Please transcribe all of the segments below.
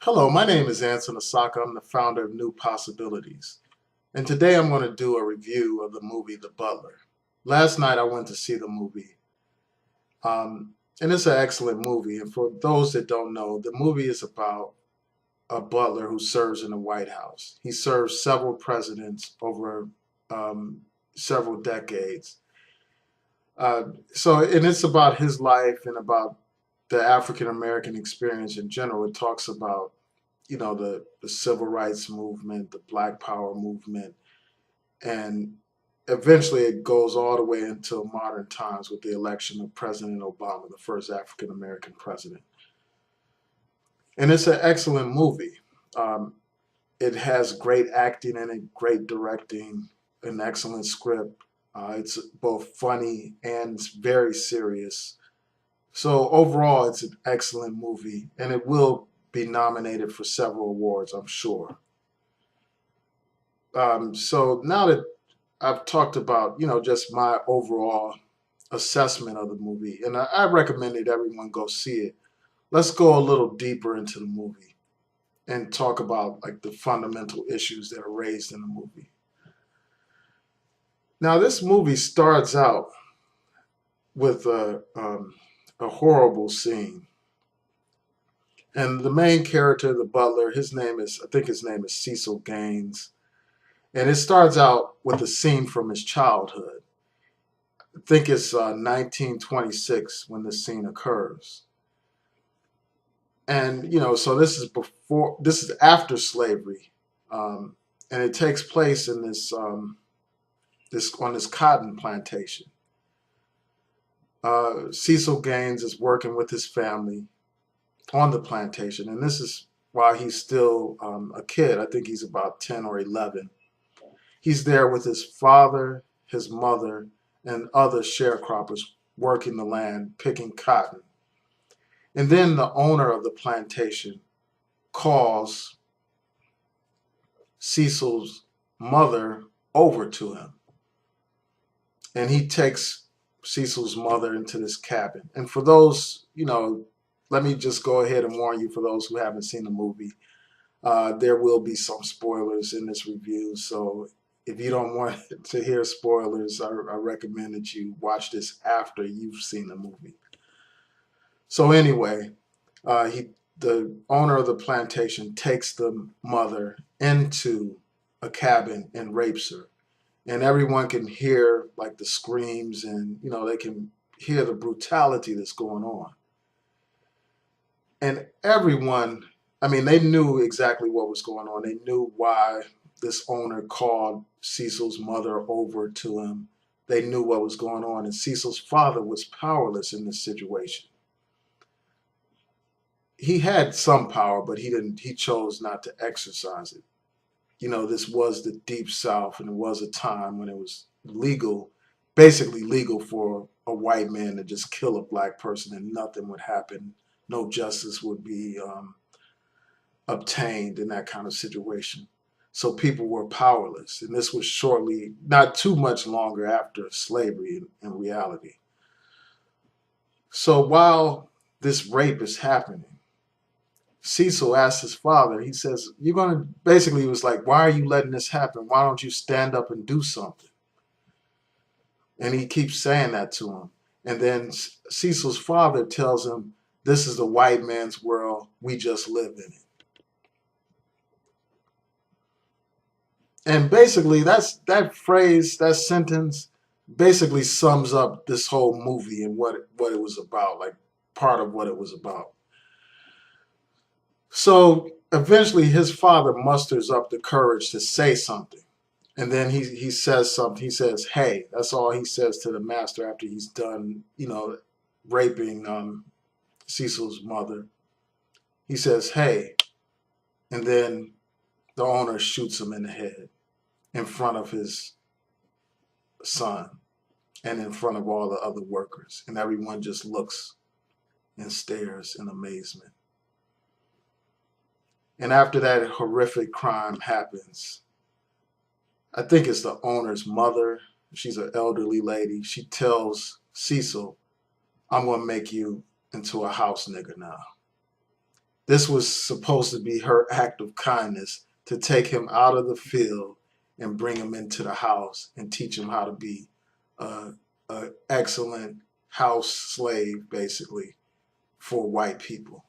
Hello, my name is Anson Asaka. I'm the founder of New Possibilities. And today I'm going to do a review of the movie The Butler. Last night I went to see the movie. And it's an excellent movie. And for those that don't know, the movie is about a butler who serves in the White House. He serves several presidents over um, several decades. And it's about his life and about the African American experience in general. It talks about the civil rights movement, the Black Power movement, and eventually it goes all the way into modern times with the election of President Obama, the first African American president. And it's an excellent movie. Um, it has great acting in it, great directing, an excellent script. It's both funny and very serious. So overall, it's an excellent movie, and it will be nominated for several awards, I'm sure. So now that I've talked about, just my overall assessment of the movie, and I recommend that everyone go see it. Let's go a little deeper into the movie and talk about like the fundamental issues that are raised in the movie. Now, this movie starts out with a horrible scene, and the main character, the butler, I think his name is Cecil Gaines, and it starts out with a scene from his childhood. I think it's 1926 when this scene occurs. And, so this is after slavery. Um, and it takes place in on this cotton plantation. Cecil Gaines is working with his family on the plantation. And this is while he's still a kid. I think he's about 10 or 11. He's there with his father, his mother, and other sharecroppers working the land, picking cotton. And then the owner of the plantation calls Cecil's mother over to him. And he takes Cecil's mother into this cabin. And for those, let me just go ahead and warn you for those who haven't seen the movie. There will be some spoilers in this review. So if you don't want to hear spoilers, I recommend that you watch this after you've seen the movie. So anyway, the owner of the plantation takes the mother into a cabin and rapes her, and everyone can hear like the screams, and they can hear the brutality that's going on. And everyone, I mean, they knew exactly what was going on. They knew why this owner called Cecil's mother over to him. They knew what was going on, and Cecil's father was powerless in this situation. He had some power, but he chose not to exercise it. This was the deep South, and it was a time when it was legal, basically legal for a white man to just kill a black person and nothing would happen. No justice would be obtained in that kind of situation. So people were powerless. And this was shortly, not too much longer after slavery in reality. So while this rape is happening, Cecil asked his father, he says, you're going to, basically, he was like, why are you letting this happen? Why don't you stand up and do something? And he keeps saying that to him. And then Cecil's father tells him, this is the white man's world. We just live in it. And basically, that phrase, that sentence, basically sums up this whole movie and what it was about, like part of what it was about. So eventually his father musters up the courage to say something. And then he says something. He says, hey, that's all he says to the master after he's done, raping Cecil's mother. He says, hey, and then the owner shoots him in the head in front of his son and in front of all the other workers. And everyone just looks and stares in amazement. And after that horrific crime happens, I think it's the owner's mother. She's an elderly lady. She tells Cecil, I'm going to make you into a house nigger now. This was supposed to be her act of kindness to take him out of the field and bring him into the house and teach him how to be a excellent house slave, basically, for white people.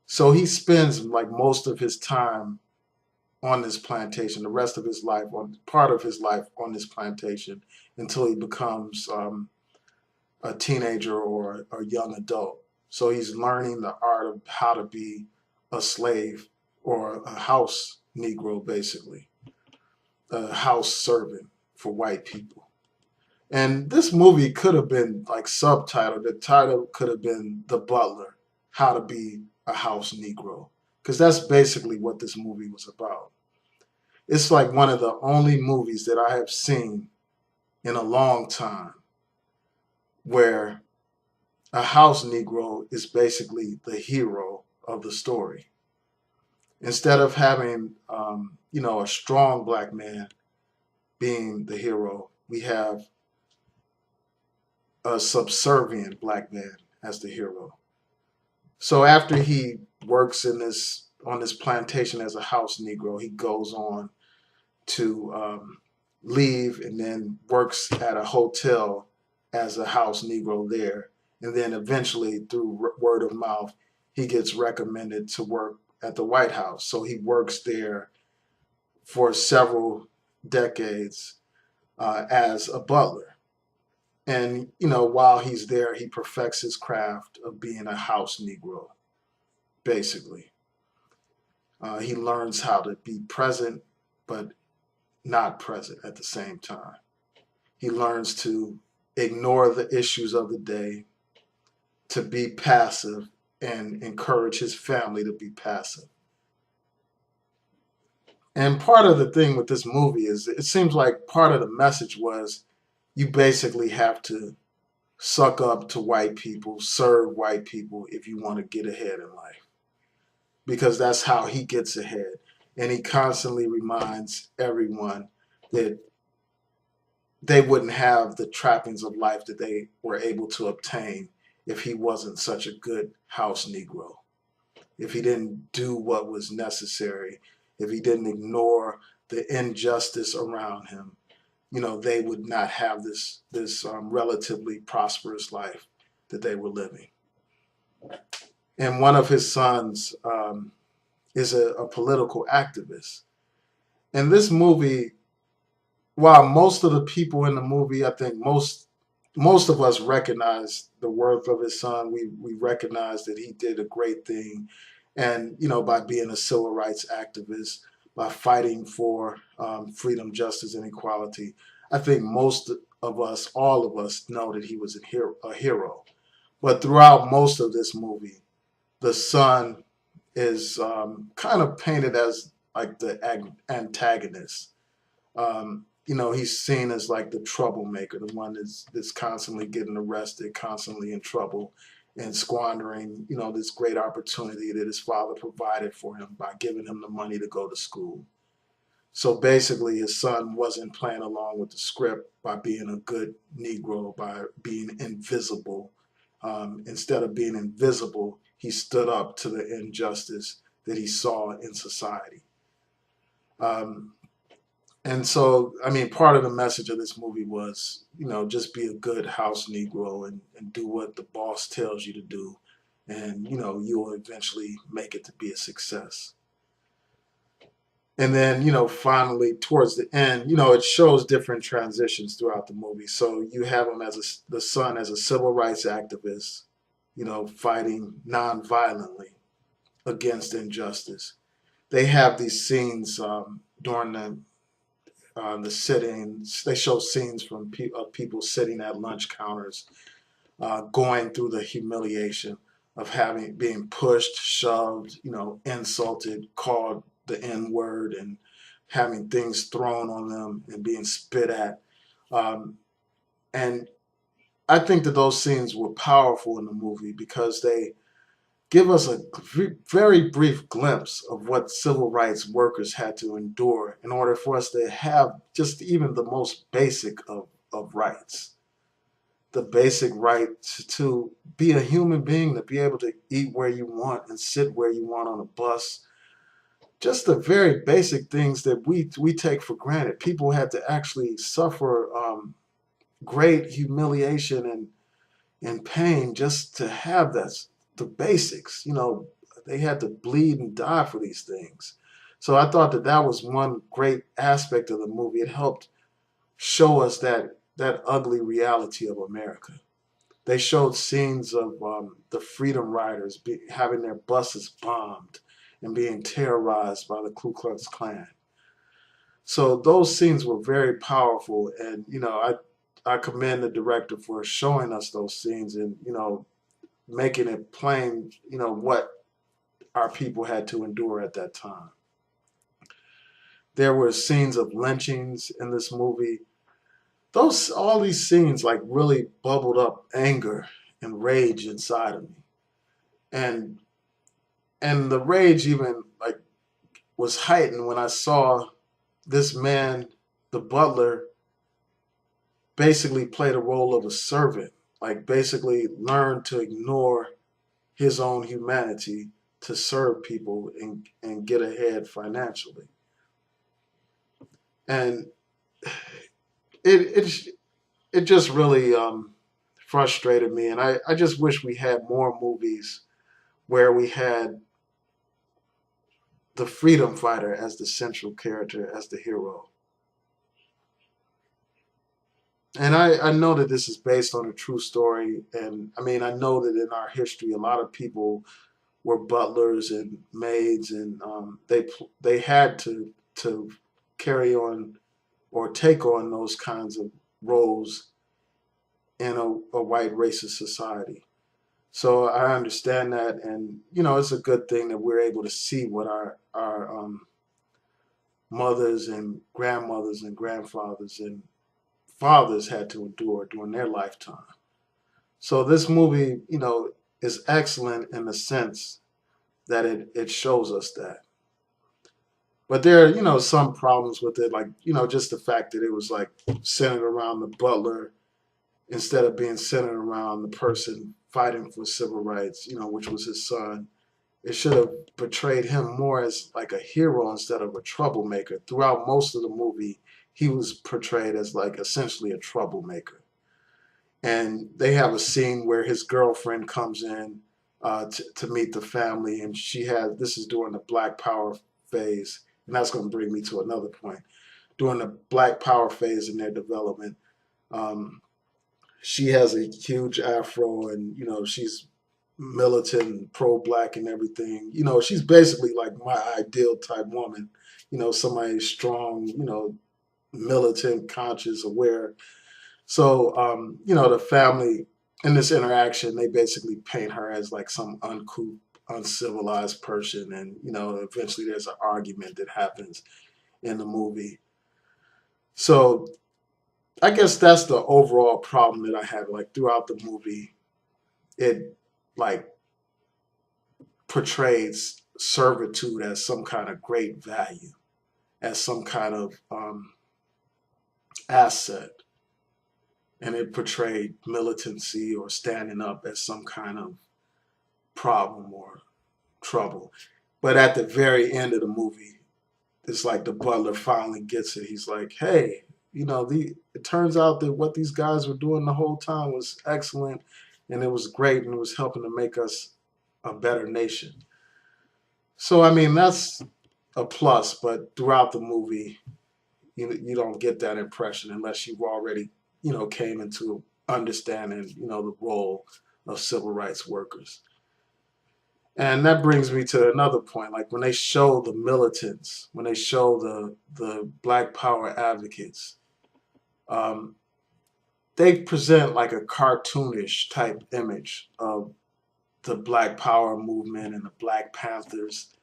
So he spends like most of his time on this plantation, the rest of his life, on part of his life on this plantation, until he becomes a teenager or a young adult. So he's learning the art of how to be a slave or a house Negro, basically, a house servant for white people. And this movie could have been like subtitled. The title could have been The Butler, How to Be a House Negro. Because that's basically what this movie was about. It's like one of the only movies that I have seen in a long time where a house Negro is basically the hero of the story. Instead of having, a strong black man being the hero, we have a subservient black man as the hero. So after he works on this plantation as a house Negro, he goes on to leave and then works at a hotel as a house Negro there. And then eventually, through word of mouth, he gets recommended to work at the White House. So he works there for several decades as a butler. And, while he's there, he perfects his craft of being a house Negro, basically. He learns how to be present, but not present at the same time. He learns to ignore the issues of the day, to be passive, and encourage his family to be passive. And part of the thing with this movie is it seems like part of the message was you basically have to suck up to white people, serve white people if you want to get ahead in life. Because that's how he gets ahead. And he constantly reminds everyone that they wouldn't have the trappings of life that they were able to obtain if he wasn't such a good house Negro, if he didn't do what was necessary, if he didn't ignore the injustice around him. They would not have this relatively prosperous life that they were living. And one of his sons is a political activist. And this movie, while most of the people in the movie, I think most of us recognize the worth of his son. We recognize that he did a great thing, and by being a civil rights activist, by fighting for freedom, justice, and equality. I think most of us, all of us, know that he was a hero. But throughout most of this movie, the son is kind of painted as like the antagonist. He's seen as like the troublemaker, the one that's constantly getting arrested, constantly in trouble, and squandering, this great opportunity that his father provided for him by giving him the money to go to school. So basically, his son wasn't playing along with the script by being a good Negro, by being invisible. Instead of being invisible, he stood up to the injustice that he saw in society. Um, and so, I mean, part of the message of this movie was, just be a good house Negro and do what the boss tells you to do. And, you'll eventually make it to be a success. And then, finally, towards the end, it shows different transitions throughout the movie. So you have him as the son as a civil rights activist, fighting nonviolently against injustice. They have these scenes during the sittings. They show scenes of people sitting at lunch counters, going through the humiliation of being pushed, shoved, insulted, called the N word, and having things thrown on them and being spit at. And I think that those scenes were powerful in the movie because they give us a very brief glimpse of what civil rights workers had to endure in order for us to have just even the most basic of rights. the basic right to be a human being, to be able to eat where you want and sit where you want on a bus. Just the very basic things that we take for granted. People had to actually suffer great humiliation and pain just to have that, the basics. They had to bleed and die for these things. So I thought that that was one great aspect of the movie. It helped show us that ugly reality of America. They showed scenes of the Freedom Riders having their buses bombed and being terrorized by the Ku Klux Klan. So those scenes were very powerful, and I commend the director for showing us those scenes and making it plain, what our people had to endure at that time. There were scenes of lynchings in this movie. Those all these scenes like really bubbled up anger and rage inside of me. And the rage even like was heightened when I saw this man, the butler, basically play the role of a servant, like basically learn to ignore his own humanity to serve people and get ahead financially. And it it just really frustrated me. And I just wish we had more movies where we had the freedom fighter as the central character, as the hero. And I know that this is based on a true story. And I mean, I know that in our history, a lot of people were butlers and maids, and they had to carry on or take on those kinds of roles in a white racist society. So I understand that, and it's a good thing that we're able to see what our mothers and grandmothers and grandfathers and fathers had to endure during their lifetime. So this movie, is excellent in the sense that it shows us that. But there are, some problems with it, like, just the fact that it was like centered around the butler instead of being centered around the person fighting for civil rights, which was his son. It should have portrayed him more as like a hero instead of a troublemaker. Throughout most of the movie, he was portrayed as like essentially a troublemaker. And they have a scene where his girlfriend comes in to meet the family, and she has this is during the Black Power phase, and that's going to bring me to another point. During the Black Power phase in their development, um, she has a huge afro, and she's militant and pro-black and everything. She's basically like my ideal type woman. Somebody strong, militant, conscious, aware. So, the family in this interaction, they basically paint her as like some uncouth, uncivilized person. And, eventually there's an argument that happens in the movie. So I guess that's the overall problem that I have. Like throughout the movie, it like portrays servitude as some kind of great value, as some kind of asset, and it portrayed militancy or standing up as some kind of problem or trouble. But at the very end of the movie, it's like the butler finally gets it. He's like, "Hey, it turns out that what these guys were doing the whole time was excellent, and it was great, and it was helping to make us a better nation." So I mean, that's a plus. But throughout the movie, you don't get that impression unless you've already came into understanding the role of civil rights workers. And that brings me to another point. Like when they show the militants, when they show the Black Power advocates, um, they present like a cartoonish type image of the Black Power movement and the Black Panthers.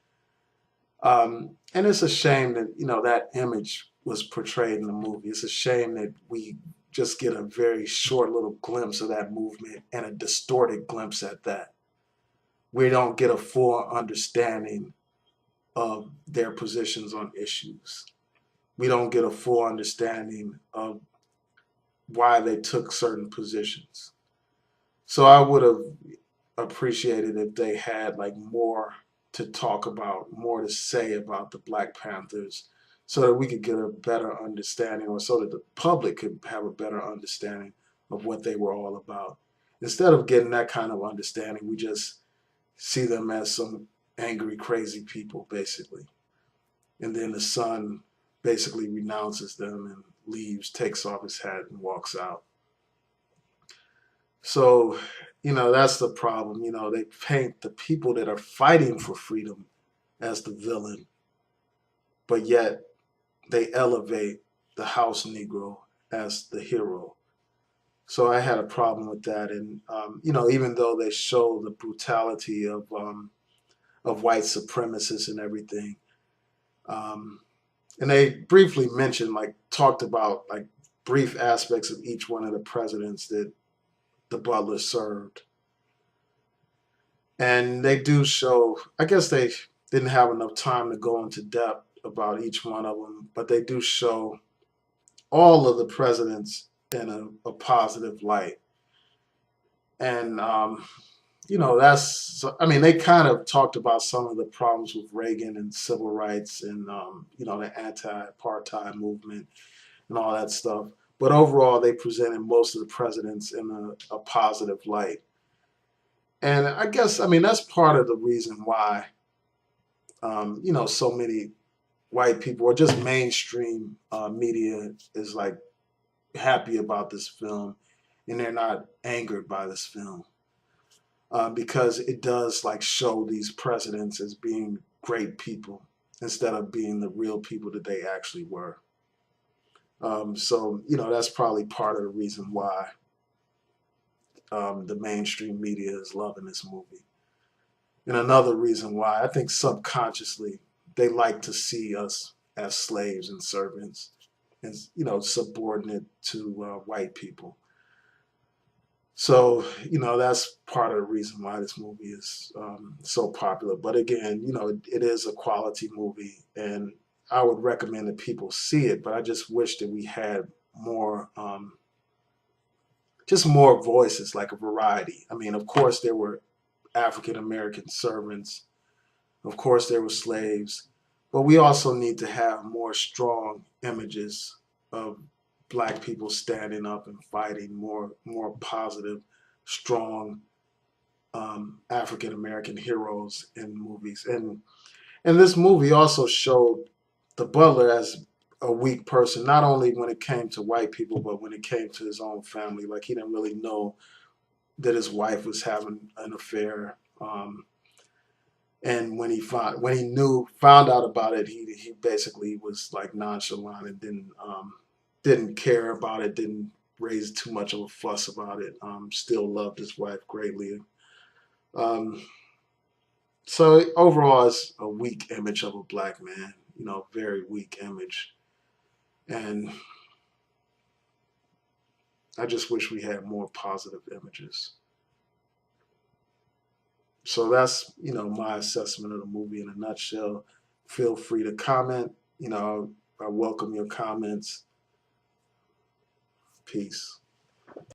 And it's a shame that that image was portrayed in the movie. It's a shame that we just get a very short little glimpse of that movement, and a distorted glimpse at that. We don't get a full understanding of their positions on issues. We don't get a full understanding of why they took certain positions. So I would have appreciated if they had like more to talk about, more to say about the Black Panthers, so that we could get a better understanding, or so that the public could have a better understanding of what they were all about. Instead of getting that kind of understanding, we just see them as some angry, crazy people, basically. And then the son basically renounces them and leaves, takes off his hat, and walks out. So, that's the problem. They paint the people that are fighting for freedom as the villain, but yet they elevate the house Negro as the hero. So I had a problem with that. And, even though they show the brutality of white supremacists and everything, um, and they briefly mentioned, like, talked about, like, brief aspects of each one of the presidents that the Butler served. And they do show, I guess they didn't have enough time to go into depth about each one of them, but they do show all of the presidents in a positive light. And, I mean, they kind of talked about some of the problems with Reagan and civil rights and, the anti apartheid movement and all that stuff. But overall, they presented most of the presidents in a positive light. And I guess, I mean, that's part of the reason why, so many white people or just mainstream media is like happy about this film, and they're not angered by this film, because it does like show these presidents as being great people instead of being the real people that they actually were. So that's probably part of the reason why the mainstream media is loving this movie. And another reason why I think subconsciously they like to see us as slaves and servants and, subordinate to white people. So, that's part of the reason why this movie is so popular. But again, it is a quality movie, and I would recommend that people see it. But I just wish that we had more, just more voices, like a variety. I mean, of course, there were African American servants. Of course, there were slaves, but we also need to have more strong images of Black people standing up and fighting, more positive, strong African American heroes in movies. And this movie also showed the Butler as a weak person, not only when it came to white people, but when it came to his own family. Like, he didn't really know that his wife was having an affair. And when he found out about it, he basically was like nonchalant and didn't care about it, didn't raise too much of a fuss about it. Still loved his wife greatly. Um, so overall, it's a weak image of a Black man. Very weak image, and I just wish we had more positive images. So that's, my assessment of the movie in a nutshell. Feel free to comment. I welcome your comments. Peace.